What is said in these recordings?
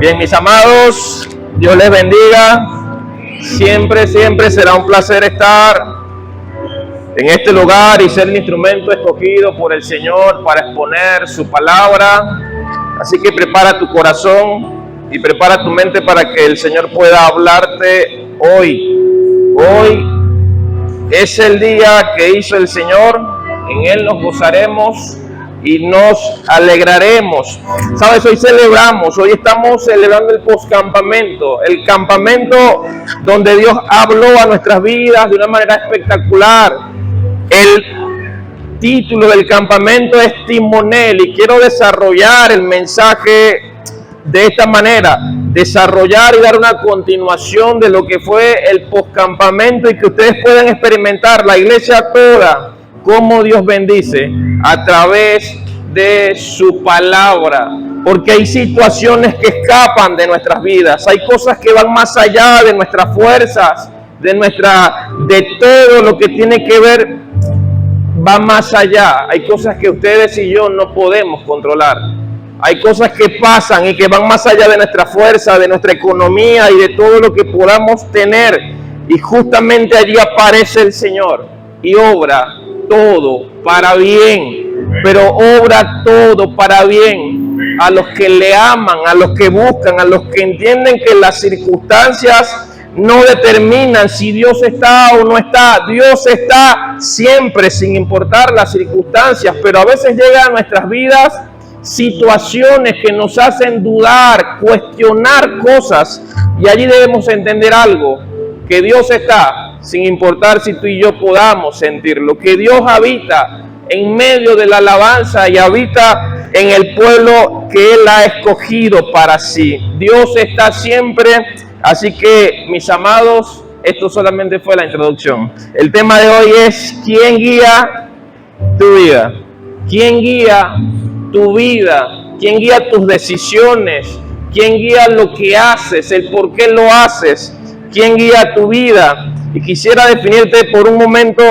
Bien, mis amados, Dios les bendiga. Siempre será un placer estar en este lugar y ser el instrumento escogido por el Señor para exponer su palabra. Así que prepara tu corazón y prepara tu mente para que el Señor pueda hablarte hoy. Hoy es el día que hizo el Señor, en Él nos gozaremos y nos alegraremos. ¿Sabes? Hoy celebramos, hoy estamos celebrando el poscampamento, el campamento donde Dios habló a nuestras vidas de una manera espectacular. El título del campamento es Timonel y quiero desarrollar el mensaje de esta manera, desarrollar y dar una continuación de lo que fue el poscampamento y que ustedes puedan experimentar, la iglesia toda, cómo Dios bendice a través de su palabra, porque hay situaciones que escapan de nuestras vidas, hay cosas que van más allá de nuestras fuerzas, de todo lo que tiene que ver, va más allá. Hay cosas que ustedes y yo no podemos controlar, hay cosas que pasan y que van más allá de nuestra fuerza, de nuestra economía y de todo lo que podamos tener, y justamente allí aparece el Señor y obra todo para bien, pero obra todo para bien a los que le aman, a los que buscan, a los que entienden que las circunstancias no determinan si Dios está o no está. Dios está siempre, sin importar las circunstancias, pero a veces llegan a nuestras vidas situaciones que nos hacen dudar, cuestionar cosas, y allí debemos entender algo, que Dios está sin importar si tú y yo podamos sentirlo, que Dios habita en medio de la alabanza y habita en el pueblo que Él ha escogido para sí. Dios está siempre. Así que, mis amados, esto solamente fue la introducción. El tema de hoy es: ¿quién guía tu vida? ¿Quién guía tu vida? ¿Quién guía tus decisiones? ¿Quién guía lo que haces? ¿El por qué lo haces? ¿Quién guía tu vida? Y quisiera definirte por un momento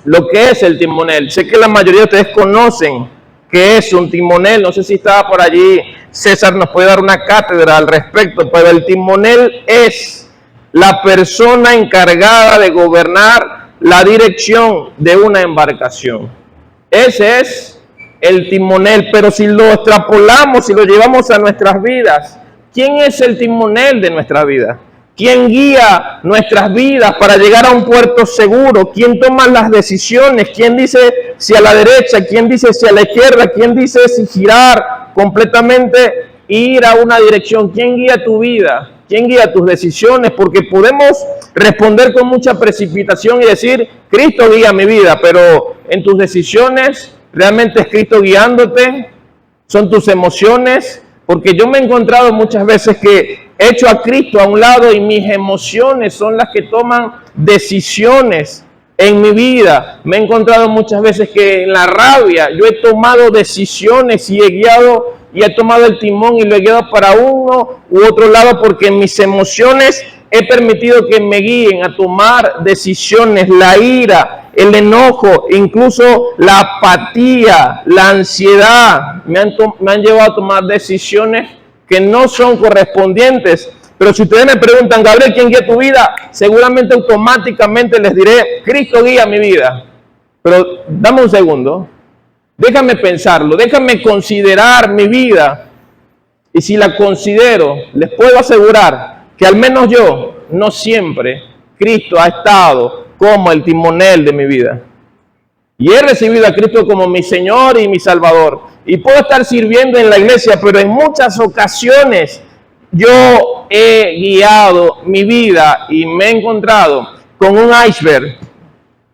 lo que es el timonel. Sé que la mayoría de ustedes conocen qué es un timonel. No sé si estaba por allí César, nos puede dar una cátedra al respecto, pero el timonel es la persona encargada de gobernar la dirección de una embarcación. Ese es el timonel, pero si lo extrapolamos, si lo llevamos a nuestras vidas, ¿quién es el timonel de nuestra vida? ¿Quién guía nuestras vidas para llegar a un puerto seguro? ¿Quién toma las decisiones? ¿Quién dice si a la derecha? ¿Quién dice si a la izquierda? ¿Quién dice si girar completamente e ir a una dirección? ¿Quién guía tu vida? ¿Quién guía tus decisiones? Porque podemos responder con mucha precipitación y decir: Cristo guía mi vida, pero en tus decisiones, ¿realmente es Cristo guiándote? ¿Son tus emociones? Porque yo me he encontrado muchas veces que he hecho a Cristo a un lado y mis emociones son las que toman decisiones en mi vida. Me he encontrado muchas veces que en la rabia yo he tomado decisiones y he guiado y he tomado el timón y lo he guiado para uno u otro lado, porque en mis emociones he permitido que me guíen a tomar decisiones. La ira, el enojo, incluso la apatía, la ansiedad me han llevado a tomar decisiones que no son correspondientes. Pero si ustedes me preguntan: Gabriel, ¿quién guía tu vida? Seguramente automáticamente les diré: Cristo guía mi vida. Pero dame un segundo, déjame pensarlo, déjame considerar mi vida, y si la considero, les puedo asegurar que al menos yo, no siempre, Cristo ha estado como el timonel de mi vida. Y he recibido a Cristo como mi Señor y mi Salvador. Y puedo estar sirviendo en la iglesia, pero en muchas ocasiones yo he guiado mi vida y me he encontrado con un iceberg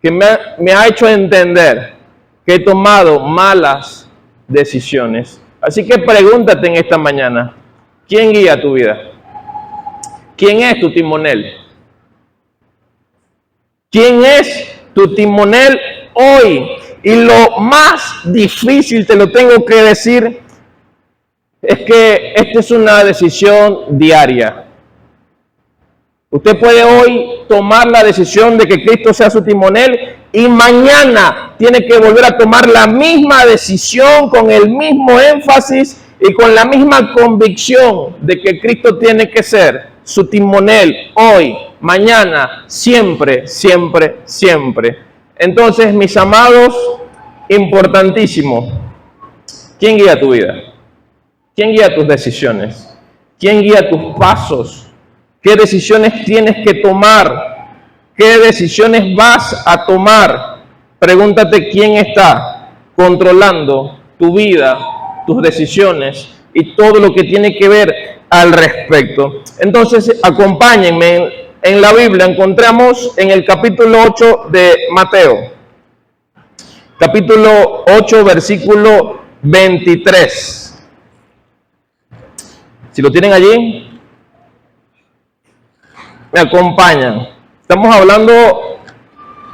que me ha hecho entender que he tomado malas decisiones. Así que pregúntate en esta mañana: ¿quién guía tu vida? ¿Quién es tu timonel? ¿Quién es tu timonel hoy? Y lo más difícil, te lo tengo que decir, es que esta es una decisión diaria. Usted puede hoy tomar la decisión de que Cristo sea su timonel y mañana tiene que volver a tomar la misma decisión con el mismo énfasis y con la misma convicción de que Cristo tiene que ser su timonel hoy, mañana, siempre, siempre, siempre. Entonces, mis amados, importantísimo, ¿quién guía tu vida? ¿Quién guía tus decisiones? ¿Quién guía tus pasos? ¿Qué decisiones tienes que tomar? ¿Qué decisiones vas a tomar? Pregúntate quién está controlando tu vida, tus decisiones y todo lo que tiene que ver al respecto. Entonces, acompáñenme. En la Biblia encontramos en el capítulo 8 de Mateo. Capítulo 8, versículo 23. Si lo tienen allí, me acompañan. Estamos hablando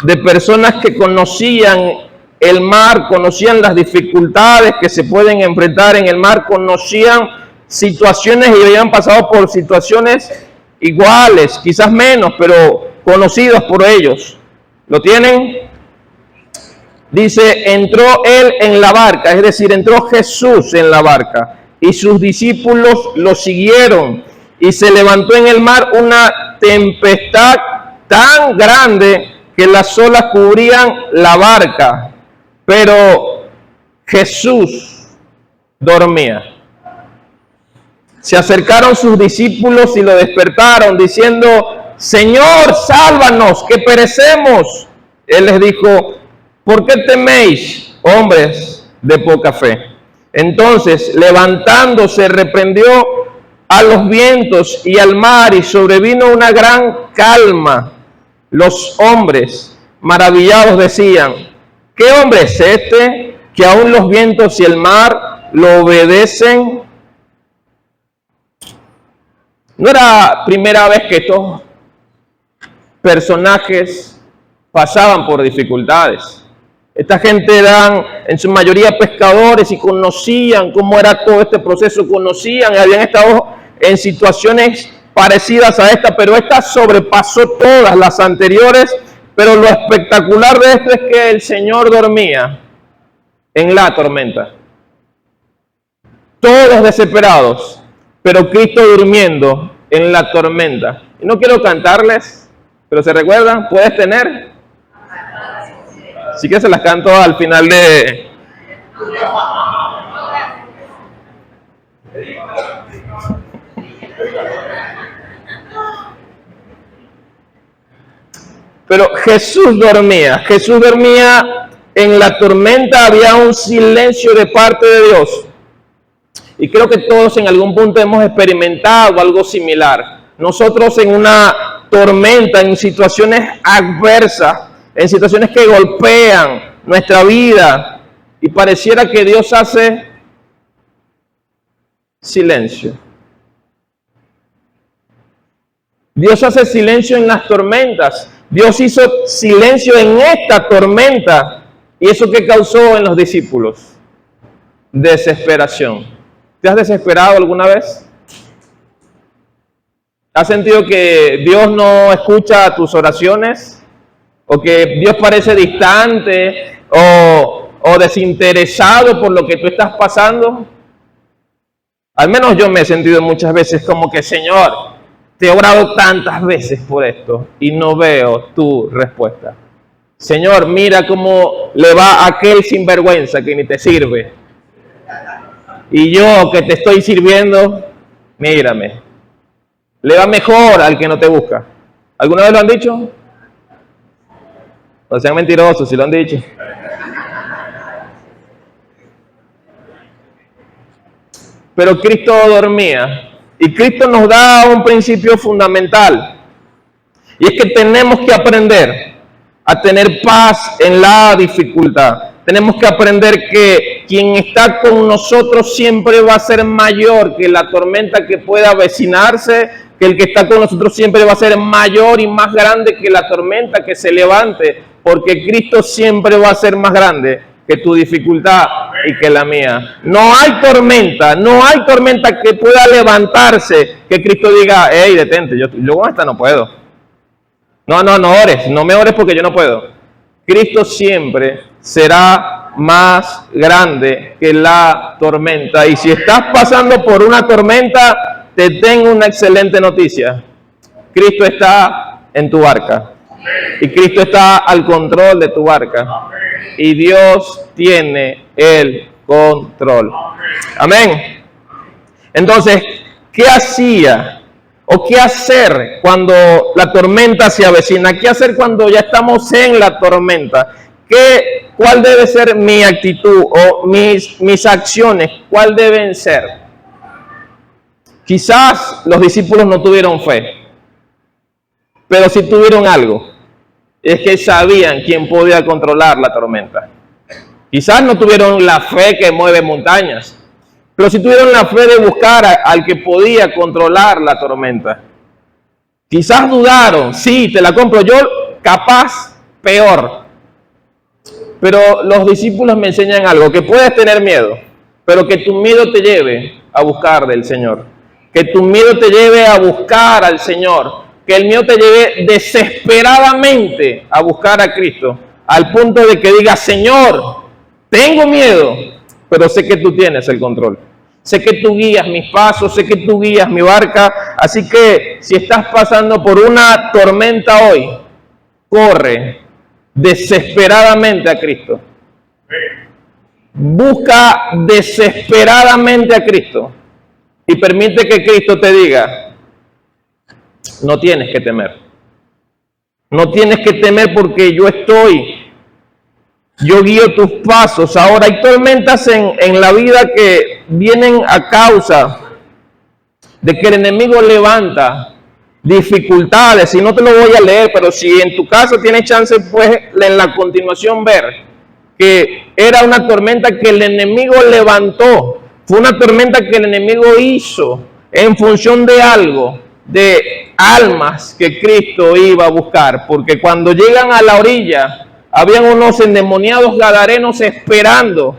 de personas que conocían el mar, conocían las dificultades que se pueden enfrentar en el mar, conocían situaciones y habían pasado por situaciones iguales, quizás menos, pero conocidos por ellos. ¿Lo tienen? Dice, entró él en la barca, es decir, entró Jesús en la barca y sus discípulos lo siguieron y se levantó en el mar una tempestad tan grande que las olas cubrían la barca, pero Jesús dormía. Se acercaron sus discípulos y lo despertaron, diciendo, Señor, sálvanos, que perecemos. Él les dijo, ¿por qué teméis, hombres de poca fe? Entonces, levantándose, reprendió a los vientos y al mar, y sobrevino una gran calma. Los hombres, maravillados, decían, ¿qué hombre es este que aún los vientos y el mar lo obedecen? No era primera vez que estos personajes pasaban por dificultades. Esta gente eran en su mayoría pescadores y conocían cómo era todo este proceso, conocían y habían estado en situaciones parecidas a esta, pero esta sobrepasó todas las anteriores. Pero lo espectacular de esto es que el Señor dormía en la tormenta. Todos desesperados, pero Cristo durmiendo en la tormenta. Y no quiero cantarles, pero ¿se recuerdan? ¿Puedes tener? Así que se las canto al final de... Pero Jesús dormía en la tormenta, había un silencio de parte de Dios. Y creo que todos en algún punto hemos experimentado algo similar. Nosotros en una tormenta, en situaciones adversas, en situaciones que golpean nuestra vida, y pareciera que Dios hace silencio. Dios hace silencio en las tormentas. Dios hizo silencio en esta tormenta. ¿Y eso qué causó en los discípulos? Desesperación. ¿Te has desesperado alguna vez? ¿Has sentido que Dios no escucha tus oraciones? ¿O que Dios parece distante o desinteresado por lo que tú estás pasando? Al menos yo me he sentido muchas veces como que, Señor, te he orado tantas veces por esto y no veo tu respuesta. Señor, mira cómo le va a aquel sinvergüenza que ni te sirve. Y yo que te estoy sirviendo, mírame. Le va mejor al que no te busca. ¿Alguna vez lo han dicho? No sean mentirosos si lo han dicho. Pero Cristo dormía. Y Cristo nos da un principio fundamental. Y es que tenemos que aprender a tener paz en la dificultad. Tenemos que aprender que quien está con nosotros siempre va a ser mayor que la tormenta que pueda avecinarse, que el que está con nosotros siempre va a ser mayor y más grande que la tormenta que se levante, porque Cristo siempre va a ser más grande que tu dificultad y que la mía. No hay tormenta que pueda levantarse, que Cristo diga, hey, detente, yo con esta no puedo. No ores, no me ores porque yo no puedo. Cristo siempre será más grande que la tormenta. Y si estás pasando por una tormenta, te tengo una excelente noticia. Cristo está en tu barca. Y Cristo está al control de tu barca. Y Dios tiene el control. Amén. Entonces, ¿qué hacía o qué hacer cuando la tormenta se avecina? ¿Qué hacer cuando ya estamos en la tormenta? ¿Cuál debe ser mi actitud o mis acciones? ¿Cuál deben ser? Quizás los discípulos no tuvieron fe, pero sí tuvieron algo. Es que sabían quién podía controlar la tormenta. Quizás no tuvieron la fe que mueve montañas, pero sí tuvieron la fe de buscar al que podía controlar la tormenta. Quizás dudaron, sí, te la compro yo, capaz, peor. Pero los discípulos me enseñan algo, que puedes tener miedo, pero que tu miedo te lleve a buscar del Señor. Que tu miedo te lleve a buscar al Señor. Que el miedo te lleve desesperadamente a buscar a Cristo, al punto de que digas, Señor, tengo miedo, pero sé que tú tienes el control. Sé que tú guías mis pasos, sé que tú guías mi barca. Así que si estás pasando por una tormenta hoy, corre desesperadamente a Cristo. Busca desesperadamente a Cristo y permite que Cristo te diga, no tienes que temer. No tienes que temer porque yo guío tus pasos. Ahora hay tormentas en la vida que vienen a causa de que el enemigo levanta dificultades. Y no te lo voy a leer, pero si en tu caso tienes chance, pues en la continuación ver que era una tormenta que el enemigo levantó. Fue una tormenta que el enemigo hizo en función de algo, de almas que Cristo iba a buscar. Porque cuando llegan a la orilla, habían unos endemoniados gadarenos esperando.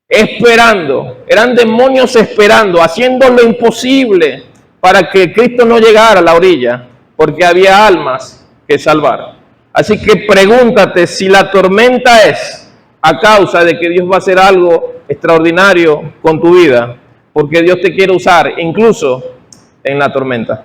Eran demonios esperando, haciendo lo imposible para que Cristo no llegara a la orilla, porque había almas que salvar. Así que pregúntate si la tormenta es a causa de que Dios va a hacer algo extraordinario con tu vida, porque Dios te quiere usar incluso en la tormenta.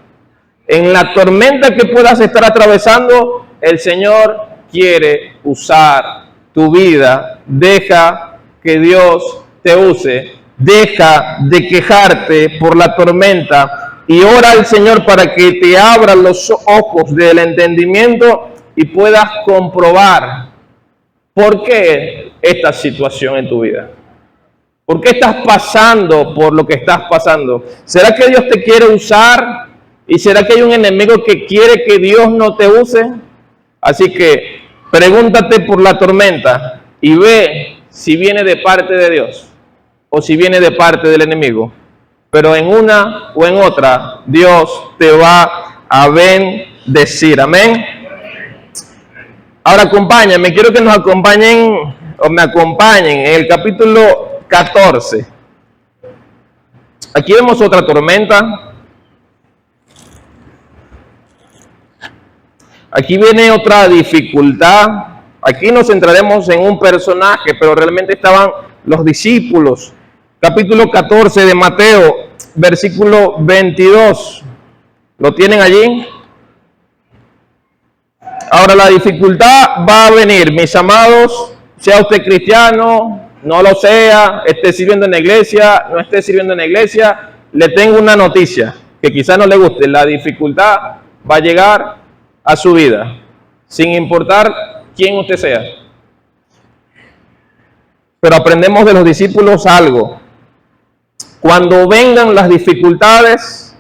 En la tormenta que puedas estar atravesando, el Señor quiere usar tu vida. Deja que Dios te use. Deja de quejarte por la tormenta y ora al Señor para que te abra los ojos del entendimiento y puedas comprobar por qué esta situación en tu vida. ¿Por qué estás pasando por lo que estás pasando? ¿Será que Dios te quiere usar? ¿Y será que hay un enemigo que quiere que Dios no te use? Así que pregúntate por la tormenta y ve si viene de parte de Dios o si viene de parte del enemigo. Pero en una o en otra, Dios te va a bendecir. Amén. Ahora acompáñame, quiero que nos acompañen o me acompañen en el capítulo 14. Aquí vemos otra tormenta. Aquí viene otra dificultad. Aquí nos centraremos en un personaje, pero realmente estaban los discípulos. Capítulo 14 de Mateo, versículo 22. ¿Lo tienen allí? Ahora la dificultad va a venir, mis amados, sea usted cristiano, no lo sea, esté sirviendo en la iglesia, no esté sirviendo en la iglesia, le tengo una noticia que quizás no le guste. La dificultad va a llegar a su vida, sin importar quién usted sea. Pero aprendemos de los discípulos algo. Cuando vengan las dificultades,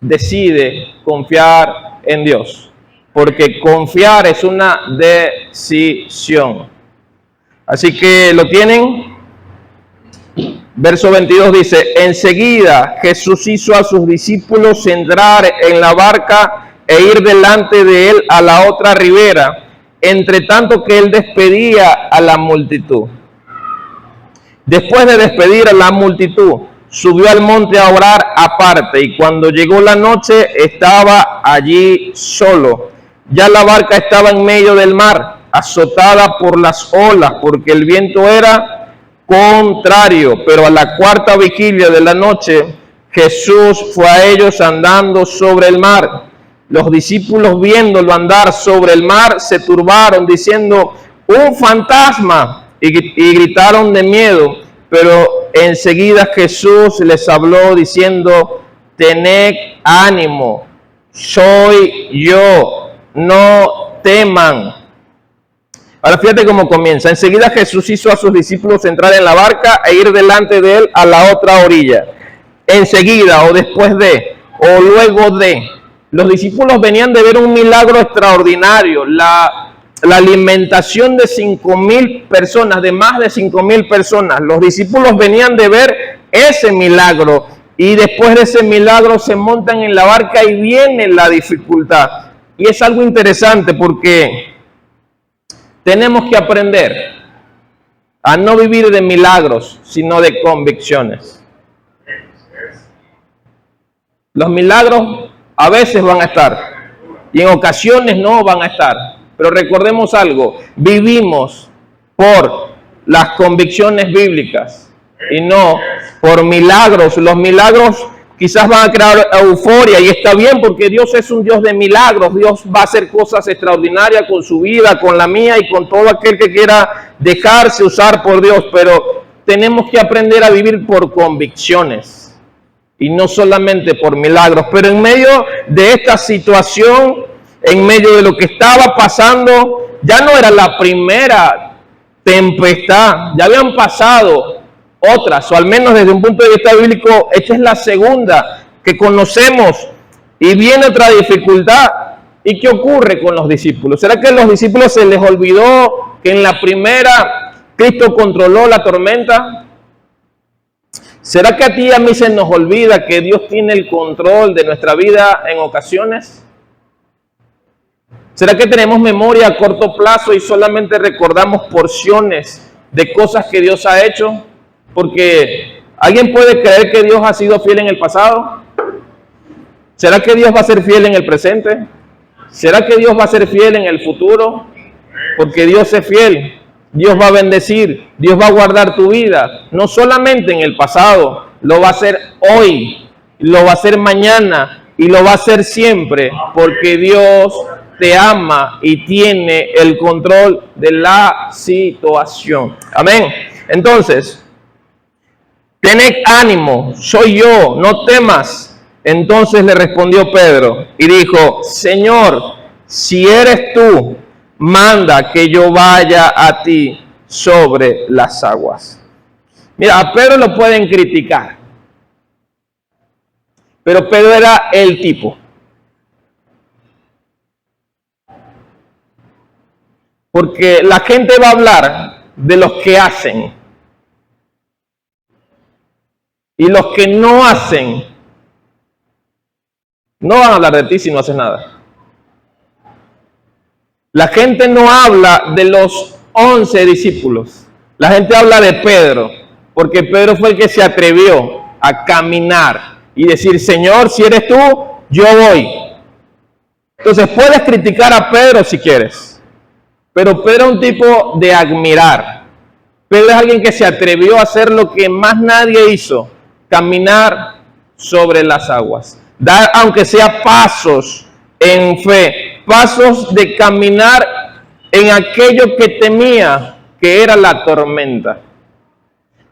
decide confiar en Dios. Porque confiar es una decisión. Así que lo tienen. Verso 22 dice, enseguida Jesús hizo a sus discípulos entrar en la barca e ir delante de él a la otra ribera, entre tanto que él despedía a la multitud. Después de despedir a la multitud, subió al monte a orar aparte, y cuando llegó la noche estaba allí solo. Ya la barca estaba en medio del mar, azotada por las olas, porque el viento era contrario. Pero a la cuarta vigilia de la noche, Jesús fue a ellos andando sobre el mar. Los discípulos, viéndolo andar sobre el mar, se turbaron, diciendo: ¡un fantasma! Y gritaron de miedo. Pero enseguida Jesús les habló diciendo: tened ánimo, soy yo, no teman. Ahora fíjate cómo comienza. Enseguida Jesús hizo a sus discípulos entrar en la barca e ir delante de él a la otra orilla. Enseguida, o después de, o luego de. Los discípulos venían de ver un milagro extraordinario, la alimentación de 5,000 personas, de más de 5,000 personas. Los discípulos venían de ver ese milagro y después de ese milagro se montan en la barca y viene la dificultad. Y es algo interesante porque tenemos que aprender a no vivir de milagros, sino de convicciones. Los milagros a veces van a estar y en ocasiones no van a estar. Pero recordemos algo, vivimos por las convicciones bíblicas y no por milagros. Los milagros quizás van a crear euforia y está bien porque Dios es un Dios de milagros. Dios va a hacer cosas extraordinarias con su vida, con la mía y con todo aquel que quiera dejarse usar por Dios. Pero tenemos que aprender a vivir por convicciones y no solamente por milagros. Pero en medio de esta situación, en medio de lo que estaba pasando, ya no era la primera tempestad, ya habían pasado otras, o al menos desde un punto de vista bíblico, esta es la segunda que conocemos, y viene otra dificultad. ¿Y qué ocurre con los discípulos? ¿Será que a los discípulos se les olvidó que en la primera Cristo controló la tormenta? ¿Será que a ti y a mí se nos olvida que Dios tiene el control de nuestra vida en ocasiones? ¿Será que tenemos memoria a corto plazo y solamente recordamos porciones de cosas que Dios ha hecho? Porque ¿alguien puede creer que Dios ha sido fiel en el pasado? ¿Será que Dios va a ser fiel en el presente? ¿Será que Dios va a ser fiel en el futuro? Porque Dios es fiel. Dios va a bendecir, Dios va a guardar tu vida, no solamente en el pasado, lo va a hacer hoy, lo va a hacer mañana y lo va a hacer siempre, porque Dios te ama y tiene el control de la situación. Amén. Entonces, tened ánimo, soy yo, no temas. Entonces le respondió Pedro y dijo: Señor, si eres tú, manda que yo vaya a ti sobre las aguas. Mira, a Pedro lo pueden criticar, pero Pedro era el tipo. Porque la gente va a hablar de los que hacen. Y los que no hacen, no van a hablar de ti si no haces nada. La gente no habla de los 11 discípulos. La gente habla de Pedro, porque Pedro fue el que se atrevió a caminar y decir: Señor, si eres tú, yo voy. Entonces puedes criticar a Pedro si quieres, pero Pedro es un tipo de admirar. Pedro es alguien que se atrevió a hacer lo que más nadie hizo: caminar sobre las aguas, dar aunque sea pasos en fe, pasos de caminar en aquello que temía, que era la tormenta.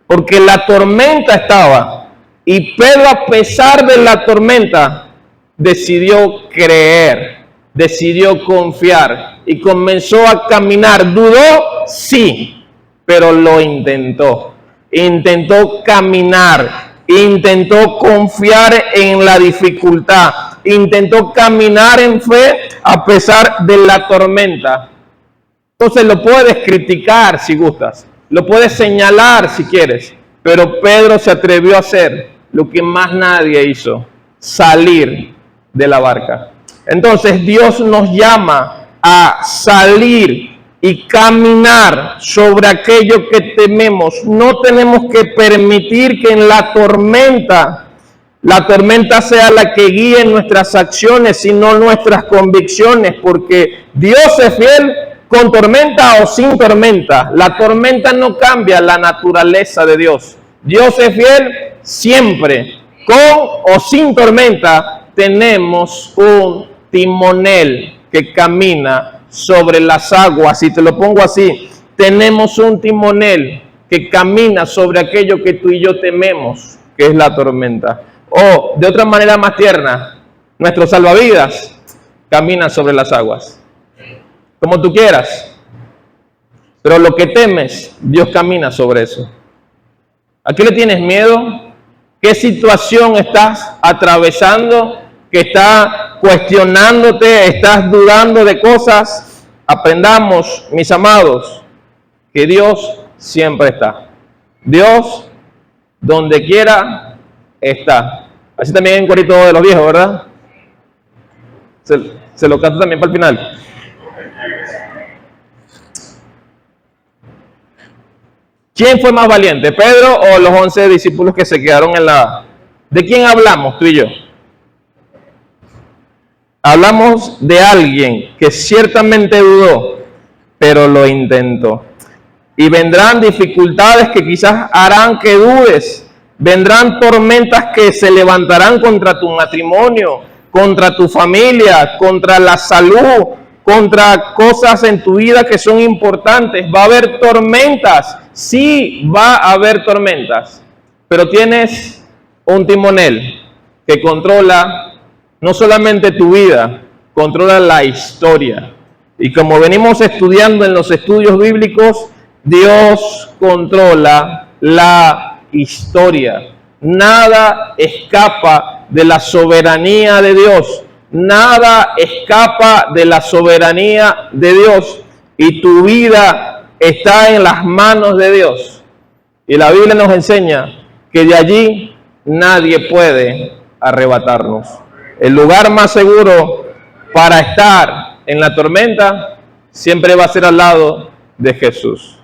Porque la tormenta estaba, y Pedro, a pesar de la tormenta, decidió creer, decidió confiar y comenzó a caminar. ¿Dudó? Sí, pero lo intentó. Intentó caminar, intentó confiar en la dificultad, intentó caminar en fe a pesar de la tormenta. Entonces lo puedes criticar si gustas, lo puedes señalar si quieres, pero Pedro se atrevió a hacer lo que más nadie hizo: salir de la barca. Entonces Dios nos llama a salir y caminar sobre aquello que tememos. No tenemos que permitir que en la tormenta sea la que guíe nuestras acciones, sino nuestras convicciones, porque Dios es fiel con tormenta o sin tormenta. La tormenta no cambia la naturaleza de Dios. Dios es fiel siempre. Con o sin tormenta tenemos un timonel que camina sobre las aguas. Y te lo pongo así, tenemos un timonel que camina sobre aquello que tú y yo tememos, que es la tormenta. O de otra manera más tierna, nuestro salvavidas camina sobre las aguas. Como tú quieras. Pero lo que temes, Dios camina sobre eso. ¿A qué le tienes miedo? ¿Qué situación estás atravesando? ¿Que está cuestionándote? ¿Estás dudando de cosas? Aprendamos, mis amados, que Dios siempre está. Dios, donde quiera, está. Así también en corito de los viejos, ¿verdad? Se lo canto también para el final. ¿Quién fue más valiente, Pedro o los 11 discípulos que se quedaron en la... ¿De quién hablamos tú y yo? Hablamos de alguien que ciertamente dudó, pero lo intentó. Y vendrán dificultades que quizás harán que dudes. Vendrán tormentas que se levantarán contra tu matrimonio, contra tu familia, contra la salud, contra cosas en tu vida que son importantes. Va a haber tormentas. Sí, va a haber tormentas, pero tienes un timonel que controla no solamente tu vida, controla la historia. Y como venimos estudiando en los estudios bíblicos, Dios controla la historia. Nada escapa de la soberanía de Dios. Nada escapa de la soberanía de Dios. Y tu vida está en las manos de Dios. Y la Biblia nos enseña que de allí nadie puede arrebatarnos. El lugar más seguro para estar en la tormenta siempre va a ser al lado de Jesús.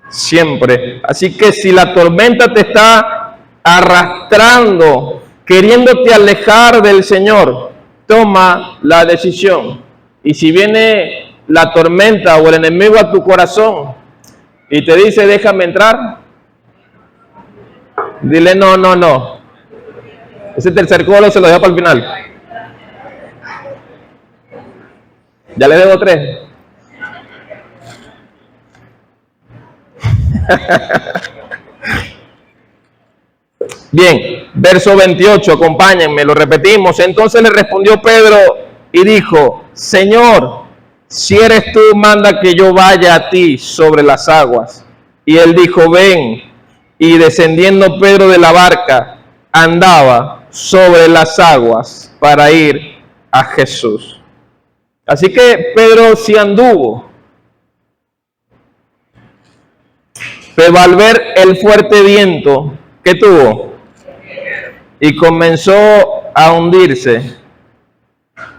Siempre. Así que si la tormenta te está arrastrando, queriéndote alejar del Señor, toma la decisión. Y si viene la tormenta o el enemigo a tu corazón y te dice déjame entrar, dile no. Ese tercer colo se lo dejo para el final. Ya le debo 3. Bien, verso 28, acompáñenme, lo repetimos. Entonces le respondió Pedro y dijo, Señor, si eres tú, manda que yo vaya a ti sobre las aguas. Y él dijo, ven. Y descendiendo Pedro de la barca, andaba sobre las aguas para ir a Jesús. Así que Pedro sí anduvo. Pero al ver el fuerte viento que tuvo, y comenzó a hundirse,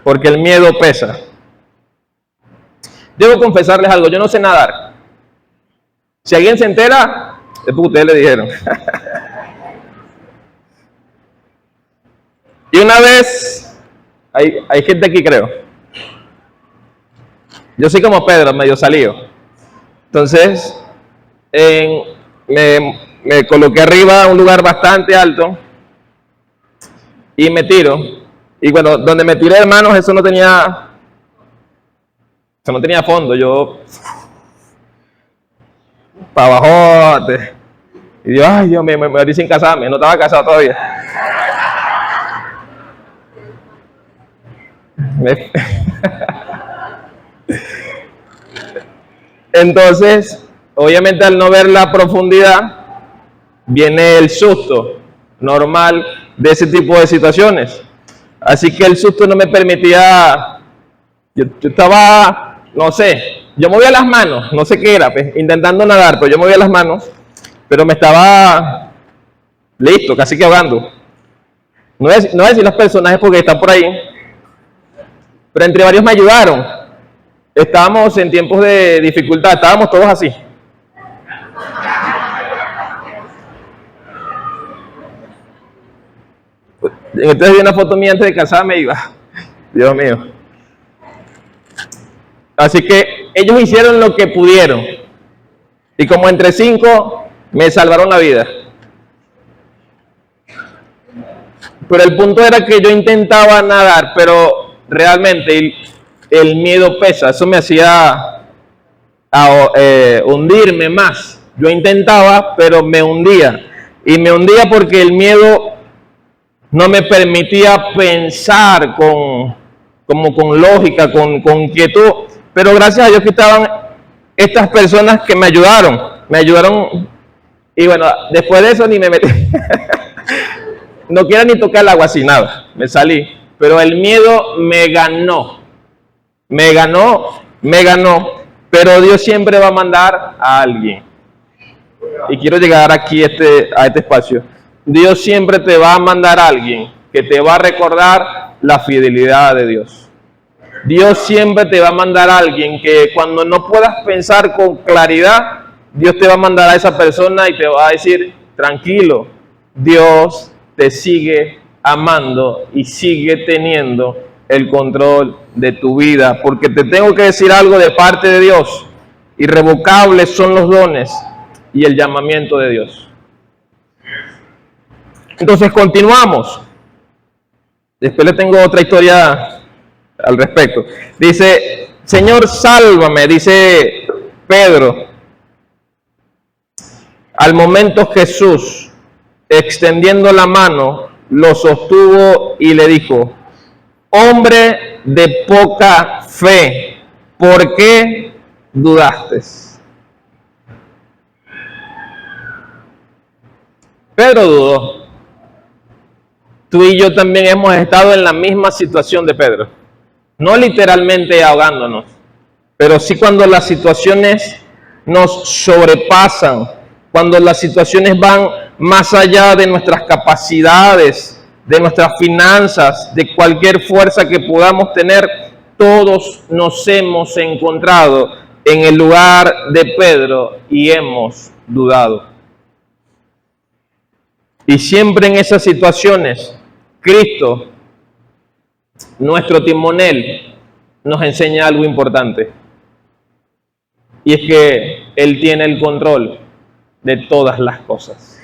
porque el miedo pesa. Debo confesarles algo, yo no sé nadar. Si alguien se entera, es porque ustedes le dijeron. Y una vez, hay gente aquí creo, yo soy como Pedro, medio salido. Entonces, me coloqué arriba a un lugar bastante alto y me tiro. Y bueno, donde me tiré, hermanos, eso no tenía fondo. Yo para abajo, y yo, ay Dios mío, me morí sin casarme, no estaba casado todavía. Entonces, obviamente al no ver la profundidad, viene el susto normal de ese tipo de situaciones. Así que el susto no me permitía, yo estaba, no sé, yo movía las manos, no sé qué era, pues, intentando nadar, pero yo movía las manos, pero me estaba listo, casi que ahogando. No es decir los personajes porque están por ahí, pero entre varios me ayudaron. Estábamos en tiempos de dificultad, estábamos todos así. Entonces vi una foto mía antes de casarme y iba, Dios mío. Así que ellos hicieron lo que pudieron. Y como entre 5 me salvaron la vida. Pero el punto era que yo intentaba nadar, pero realmente el miedo pesa. Eso me hacía hundirme más. Yo intentaba, pero me hundía. Y me hundía porque el miedo no me permitía pensar con lógica, con quietud. Pero gracias a Dios que estaban estas personas que me ayudaron. Y bueno, después de eso ni me metí. No quiero ni tocar el agua sin nada, me salí. Pero el miedo me ganó. Pero Dios siempre va a mandar a alguien. Y quiero llegar aquí a este espacio. Dios siempre te va a mandar a alguien que te va a recordar la fidelidad de Dios. Dios siempre te va a mandar a alguien que cuando no puedas pensar con claridad, Dios te va a mandar a esa persona y te va a decir, tranquilo, Dios te sigue amando y sigue teniendo el control de tu vida. Porque te tengo que decir algo de parte de Dios. Irrevocables son los dones y el llamamiento de Dios. Entonces continuamos. Después le tengo otra historia al respecto. Dice, Señor, sálvame, dice Pedro. Al momento Jesús, extendiendo la mano, lo sostuvo y le dijo, hombre de poca fe, ¿por qué dudaste? Pedro dudó. Tú y yo también hemos estado en la misma situación de Pedro. No literalmente ahogándonos, pero sí cuando las situaciones nos sobrepasan, cuando las situaciones van más allá de nuestras capacidades, de nuestras finanzas, de cualquier fuerza que podamos tener, todos nos hemos encontrado en el lugar de Pedro y hemos dudado. Y siempre en esas situaciones, Cristo, nuestro timonel, nos enseña algo importante. Y es que Él tiene el control de todas las cosas.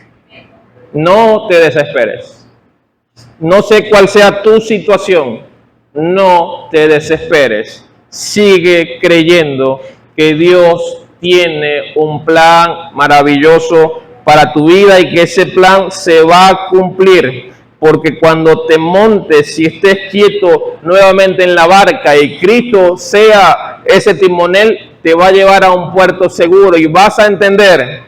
No te desesperes. No sé cuál sea tu situación. No te desesperes. Sigue creyendo que Dios tiene un plan maravilloso para tu vida y que ese plan se va a cumplir. Porque cuando te montes y estés quieto nuevamente en la barca y Cristo sea ese timonel, te va a llevar a un puerto seguro y vas a entender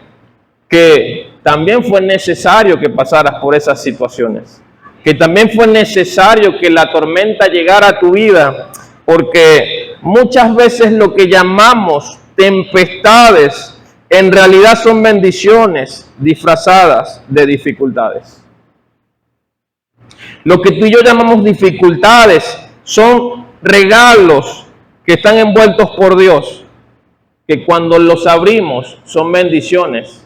que también fue necesario que pasaras por esas situaciones. Que también fue necesario que la tormenta llegara a tu vida. Porque muchas veces lo que llamamos tempestades en realidad son bendiciones disfrazadas de dificultades. Lo que tú y yo llamamos dificultades son regalos que están envueltos por Dios, que cuando los abrimos son bendiciones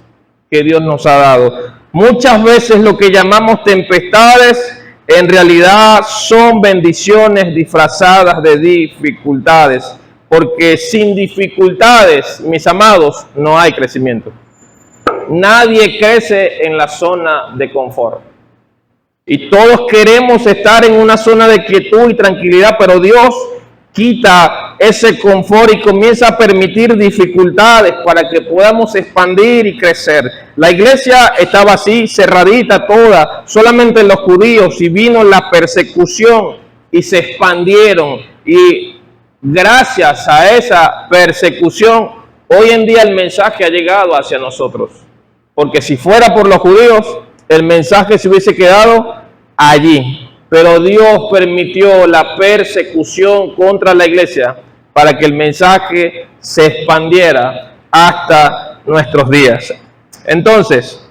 que Dios nos ha dado. Muchas veces lo que llamamos tempestades en realidad son bendiciones disfrazadas de dificultades, porque sin dificultades, mis amados, no hay crecimiento. Nadie crece en la zona de confort. Y todos queremos estar en una zona de quietud y tranquilidad, pero Dios quita ese confort y comienza a permitir dificultades para que podamos expandir y crecer. La iglesia estaba así, cerradita toda, solamente los judíos, y vino la persecución y se expandieron. Y gracias a esa persecución, hoy en día el mensaje ha llegado hacia nosotros. Porque si fuera por los judíos, el mensaje se hubiese quedado allí. Pero Dios permitió la persecución contra la iglesia para que el mensaje se expandiera hasta nuestros días. Entonces,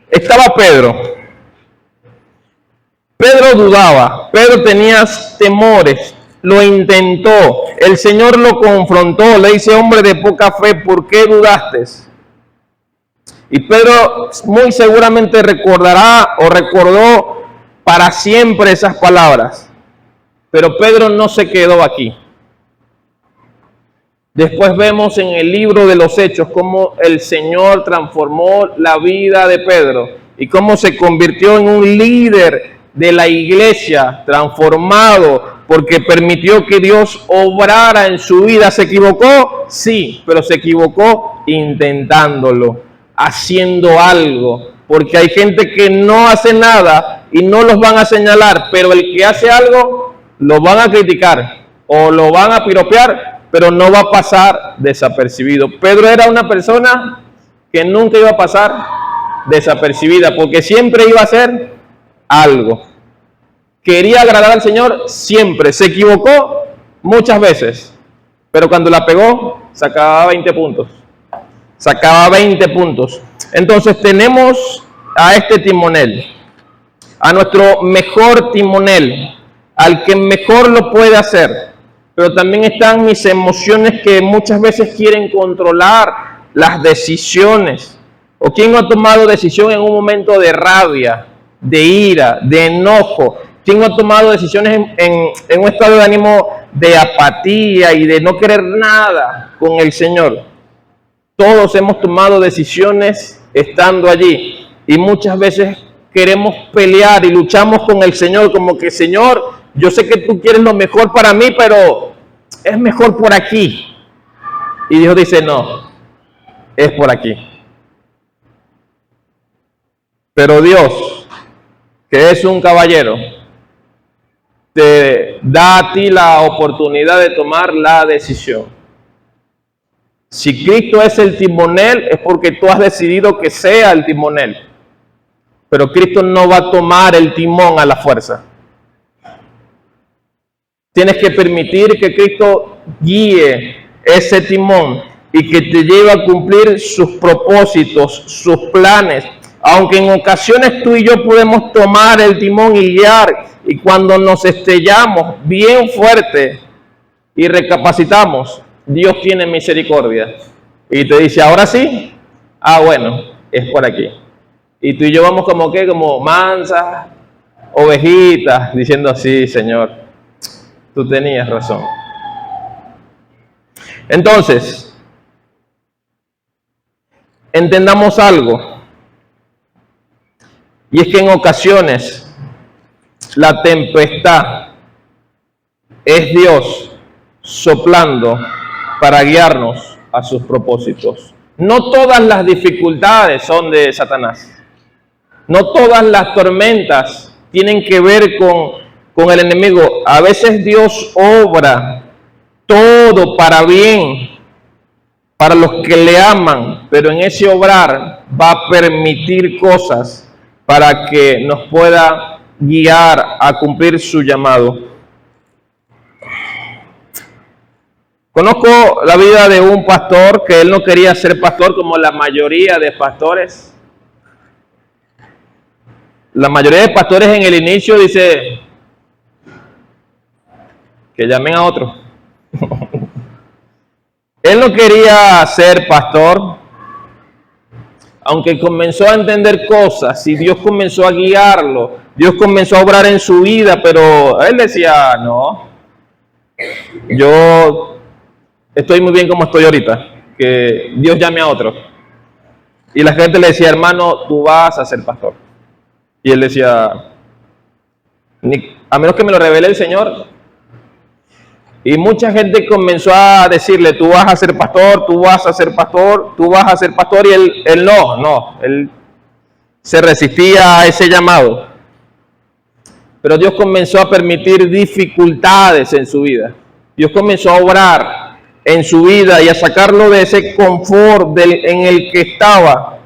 estaba Pedro. Pedro dudaba, Pedro tenía temores, lo intentó. El Señor lo confrontó, le dice, hombre de poca fe, ¿por qué dudaste? Y Pedro muy seguramente recordará o recordó para siempre esas palabras. Pero Pedro no se quedó aquí. Después vemos en el libro de los Hechos cómo el Señor transformó la vida de Pedro y cómo se convirtió en un líder de la iglesia, transformado porque permitió que Dios obrara en su vida. ¿Se equivocó? Sí, pero se equivocó intentándolo, haciendo algo, porque hay gente que no hace nada y no los van a señalar, pero el que hace algo lo van a criticar o lo van a piropear, pero no va a pasar desapercibido. Pedro era una persona que nunca iba a pasar desapercibida, porque siempre iba a hacer algo. Quería agradar al Señor siempre. Se equivocó muchas veces, pero cuando la pegó, sacaba 20 puntos. Sacaba 20 puntos. Entonces tenemos a este timonel, a nuestro mejor timonel, al que mejor lo puede hacer. Pero también están mis emociones que muchas veces quieren controlar las decisiones. ¿O quién no ha tomado decisión en un momento de rabia, de ira, de enojo? ¿Quién no ha tomado decisiones en un estado de ánimo de apatía y de no querer nada con el Señor? Todos hemos tomado decisiones estando allí y muchas veces queremos pelear y luchamos con el Señor como que, Señor, yo sé que tú quieres lo mejor para mí, pero es mejor por aquí. Y Dios dice, no, es por aquí. Pero Dios, que es un caballero, te da a ti la oportunidad de tomar la decisión. Si Cristo es el timonel, es porque tú has decidido que sea el timonel. Pero Cristo no va a tomar el timón a la fuerza. Tienes que permitir que Cristo guíe ese timón y que te lleve a cumplir sus propósitos, sus planes. Aunque en ocasiones tú y yo podemos tomar el timón y guiar, y cuando nos estrellamos bien fuerte y recapacitamos, Dios tiene misericordia y te dice, ahora sí, bueno, es por aquí. Y tú y yo vamos como que, como mansas ovejitas, diciendo así, Señor, tú tenías razón. Entonces, entendamos algo, y es que en ocasiones la tempestad es Dios soplando para guiarnos a sus propósitos. No todas las dificultades son de Satanás. No todas las tormentas tienen que ver con el enemigo. A veces Dios obra todo para bien, para los que le aman, pero en ese obrar va a permitir cosas para que nos pueda guiar a cumplir su llamado. Conozco la vida de un pastor que él no quería ser pastor como la mayoría de pastores. La mayoría de pastores en el inicio dice que llamen a otro. Él no quería ser pastor, aunque comenzó a entender cosas y Dios comenzó a guiarlo, Dios comenzó a obrar en su vida, pero él decía, no, yo estoy muy bien como estoy ahorita, que Dios llame a otro. Y la gente le decía, hermano, tú vas a ser pastor. Y él decía, a menos que me lo revele el Señor. Y mucha gente comenzó a decirle, tú vas a ser pastor, tú vas a ser pastor, tú vas a ser pastor. Y él él se resistía a ese llamado. Pero Dios comenzó a permitir dificultades en su vida. Dios comenzó a obrar en su vida y a sacarlo de ese confort en el que estaba.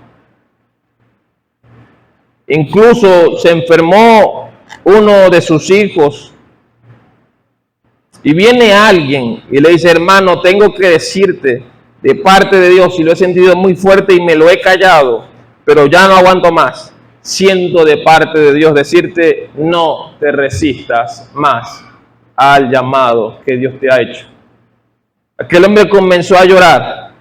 Incluso se enfermó uno de sus hijos. Y viene alguien y le dice, hermano, tengo que decirte de parte de Dios, y lo he sentido muy fuerte y me lo he callado, pero ya no aguanto más. Siento de parte de Dios decirte, no te resistas más al llamado que Dios te ha hecho. Aquel hombre comenzó a llorar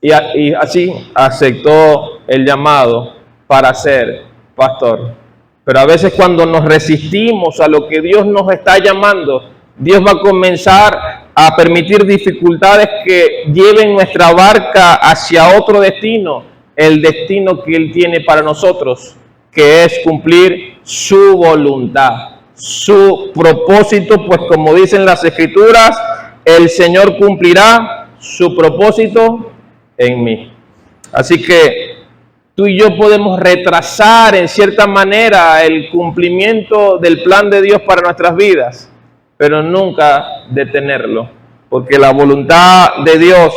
y así aceptó el llamado para ser pastor. Pero a veces cuando nos resistimos a lo que Dios nos está llamando, Dios va a comenzar a permitir dificultades que lleven nuestra barca hacia otro destino, el destino que Él tiene para nosotros, que es cumplir su voluntad, su propósito, pues como dicen las Escrituras, el Señor cumplirá su propósito en mí. Así que tú y yo podemos retrasar en cierta manera el cumplimiento del plan de Dios para nuestras vidas, pero nunca detenerlo, porque la voluntad de Dios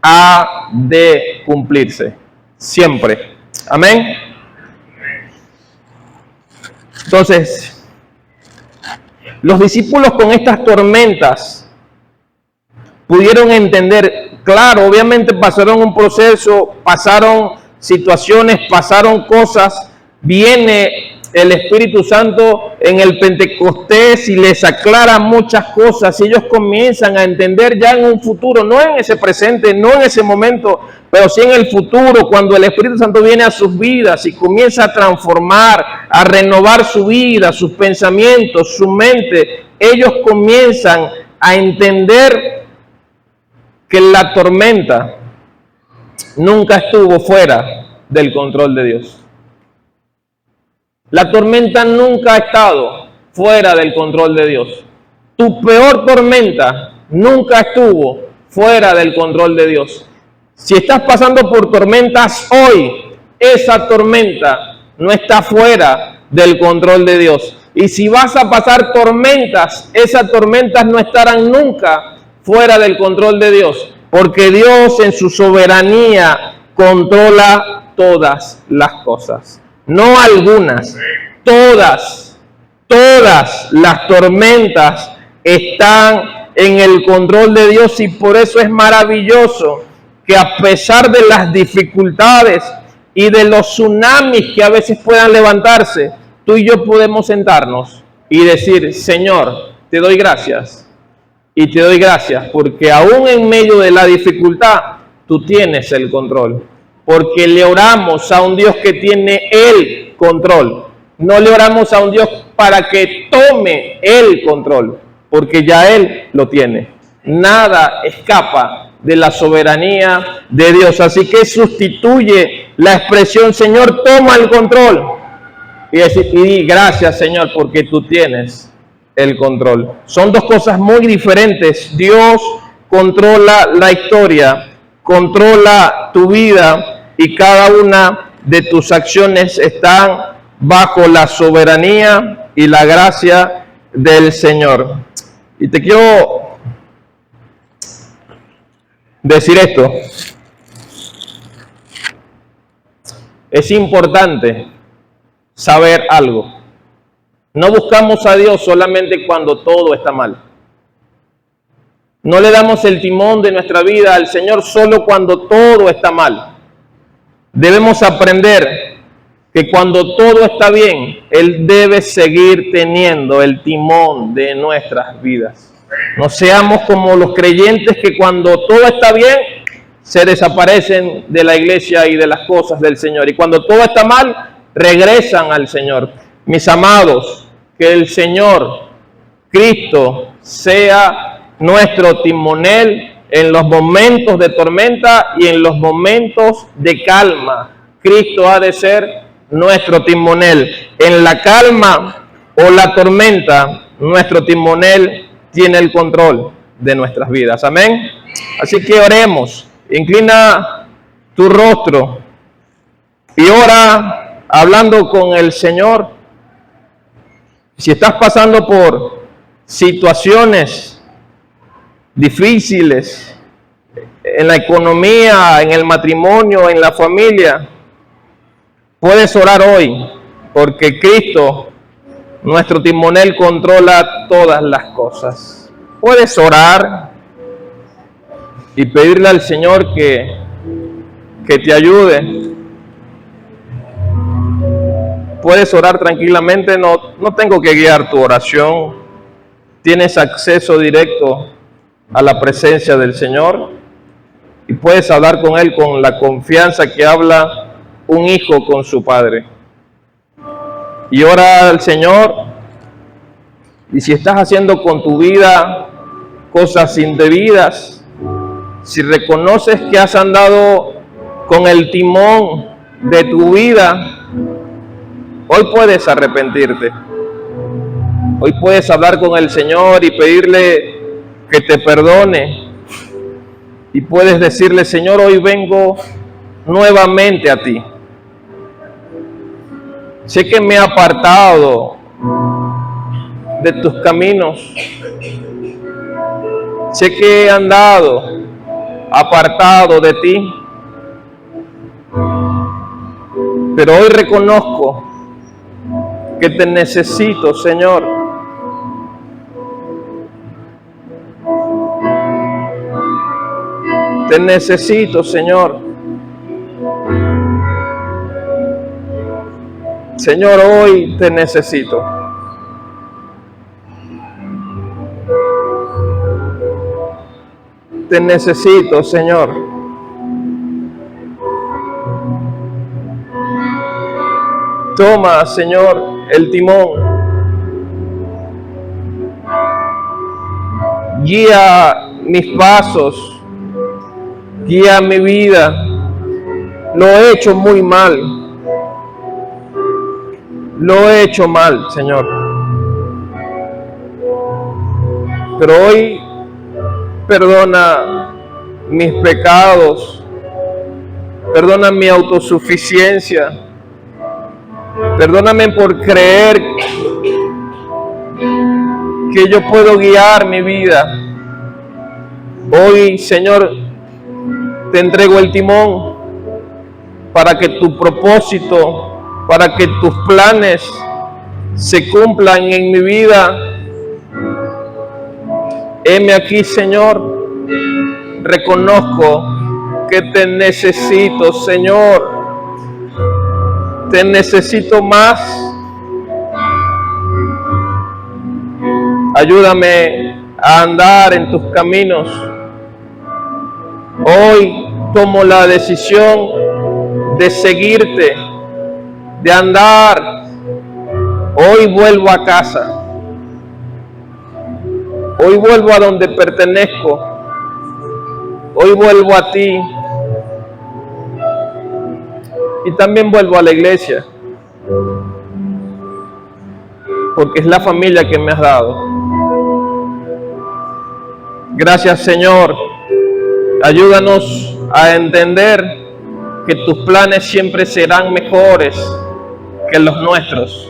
ha de cumplirse, siempre. Amén. Entonces, los discípulos con estas tormentas pudieron entender, claro, obviamente pasaron un proceso, pasaron situaciones, pasaron cosas, viene el Espíritu Santo en el Pentecostés y les aclara muchas cosas, y ellos comienzan a entender ya en un futuro, no en ese presente, no en ese momento, pero sí en el futuro, cuando el Espíritu Santo viene a sus vidas y comienza a transformar, a renovar su vida, sus pensamientos, su mente, ellos comienzan a entender que la tormenta nunca estuvo fuera del control de Dios. La tormenta nunca ha estado fuera del control de Dios. Tu peor tormenta nunca estuvo fuera del control de Dios. Si estás pasando por tormentas hoy, esa tormenta no está fuera del control de Dios. Y si vas a pasar tormentas, esas tormentas no estarán nunca fuera del control de Dios, porque Dios en su soberanía controla todas las cosas. No algunas, todas las tormentas están en el control de Dios, y por eso es maravilloso que a pesar de las dificultades y de los tsunamis que a veces puedan levantarse, tú y yo podemos sentarnos y decir: Señor, te doy gracias. Y te doy gracias porque aún en medio de la dificultad, tú tienes el control. Porque le oramos a un Dios que tiene el control. No le oramos a un Dios para que tome el control, porque ya Él lo tiene. Nada escapa de la soberanía de Dios. Así que sustituye la expresión Señor, toma el control. Y gracias Señor porque tú tienes el control. Son dos cosas muy diferentes. Dios controla la historia, controla tu vida, y cada una de tus acciones están bajo la soberanía y la gracia del Señor. Y te quiero decir esto. Es importante saber algo. No buscamos a Dios solamente cuando todo está mal. No le damos el timón de nuestra vida al Señor solo cuando todo está mal. Debemos aprender que cuando todo está bien, Él debe seguir teniendo el timón de nuestras vidas. No seamos como los creyentes que cuando todo está bien, se desaparecen de la iglesia y de las cosas del Señor. Y cuando todo está mal, regresan al Señor. Mis amados, que el Señor Cristo sea nuestro timonel en los momentos de tormenta y en los momentos de calma. Cristo ha de ser nuestro timonel. En la calma o la tormenta, nuestro timonel tiene el control de nuestras vidas. Amén. Así que oremos. Inclina tu rostro y ora hablando con el Señor. Si estás pasando por situaciones difíciles en la economía, en el matrimonio, en la familia, puedes orar hoy, porque Cristo, nuestro timonel, controla todas las cosas. Puedes orar y pedirle al Señor que te ayude. Puedes orar tranquilamente, no tengo que guiar tu oración. Tienes acceso directo a la presencia del Señor y puedes hablar con Él con la confianza que habla un hijo con su padre. Y ora al Señor, y si estás haciendo con tu vida cosas indebidas, si reconoces que has andado con el timón de tu vida, hoy puedes arrepentirte. Hoy puedes hablar con el Señor y pedirle que te perdone. Y puedes decirle: Señor, hoy vengo nuevamente a ti. Sé que me he apartado de tus caminos. Sé que he andado apartado de ti. Pero hoy reconozco que te necesito, Señor. Te necesito, Señor. Señor, hoy te necesito. Te necesito, Señor. Toma, Señor, el timón. Guía mis pasos. Guía mi vida. Lo he hecho muy mal. Lo he hecho mal, Señor. Pero hoy perdona mis pecados. Perdona mi autosuficiencia. Perdóname por creer que yo puedo guiar mi vida. Hoy, Señor, te entrego el timón para que tu propósito, para que tus planes se cumplan en mi vida. Heme aquí, Señor. Reconozco que te necesito, Señor. Te necesito más. Ayúdame a andar en tus caminos. Hoy tomo la decisión de seguirte, de andar. Hoy vuelvo a casa. Hoy vuelvo a donde pertenezco. Hoy vuelvo a ti. Y también vuelvo a la iglesia, porque es la familia que me has dado. Gracias, Señor. Ayúdanos a entender que tus planes siempre serán mejores que los nuestros,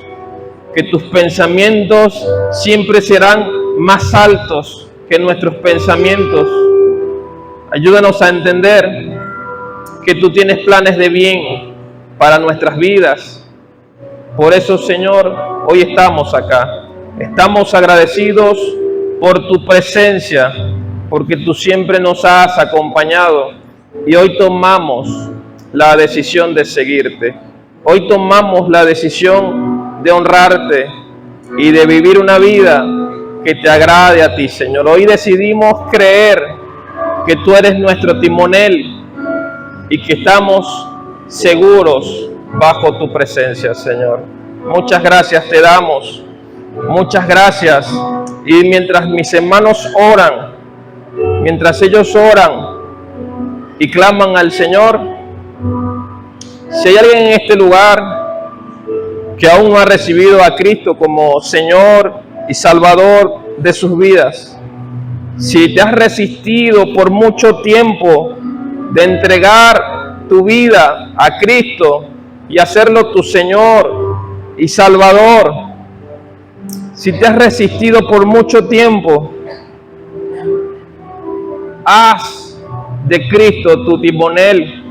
que tus pensamientos siempre serán más altos que nuestros pensamientos. Ayúdanos a entender que tú tienes planes de bien para nuestras vidas. Por eso, Señor, hoy estamos acá. Estamos agradecidos por tu presencia, porque tú siempre nos has acompañado. Y hoy tomamos la decisión de seguirte. Hoy tomamos la decisión de honrarte y de vivir una vida que te agrade a ti, Señor. Hoy decidimos creer que tú eres nuestro timonel y que estamos seguros bajo tu presencia, Señor. Muchas gracias te damos. Muchas gracias. Y mientras mis hermanos oran, mientras ellos oran y claman al Señor, si hay alguien en este lugar que aún no ha recibido a Cristo como Señor y Salvador de sus vidas, si te has resistido por mucho tiempo de entregar tu vida a Cristo y hacerlo tu Señor y Salvador, si te has resistido por mucho tiempo, haz de Cristo tu timonel.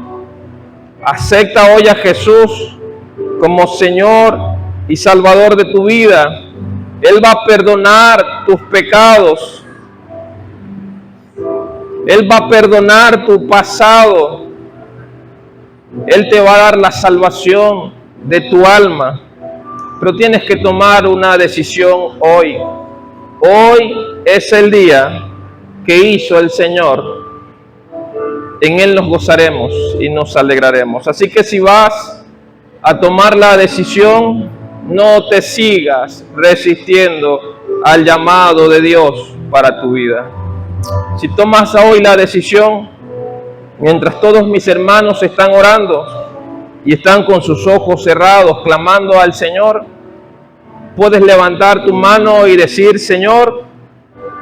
Acepta hoy a Jesús como Señor y Salvador de tu vida. Él va a perdonar tus pecados. Él va a perdonar tu pasado. Él te va a dar la salvación de tu alma. Pero tienes que tomar una decisión hoy. Hoy es el día que hizo el Señor. En Él nos gozaremos y nos alegraremos. Así que si vas a tomar la decisión, no te sigas resistiendo al llamado de Dios para tu vida. Si tomas hoy la decisión, mientras todos mis hermanos están orando y están con sus ojos cerrados clamando al Señor, puedes levantar tu mano y decir: Señor,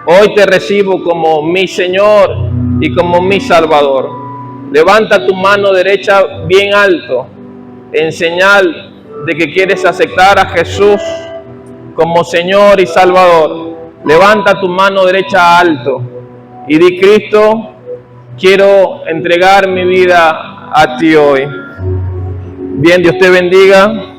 hoy te recibo como mi Señor y como mi Salvador. Levanta tu mano derecha bien alto en señal de que quieres aceptar a Jesús como Señor y Salvador. Levanta tu mano derecha alto y di: Cristo, quiero entregar mi vida a ti hoy. Bien, Dios te bendiga.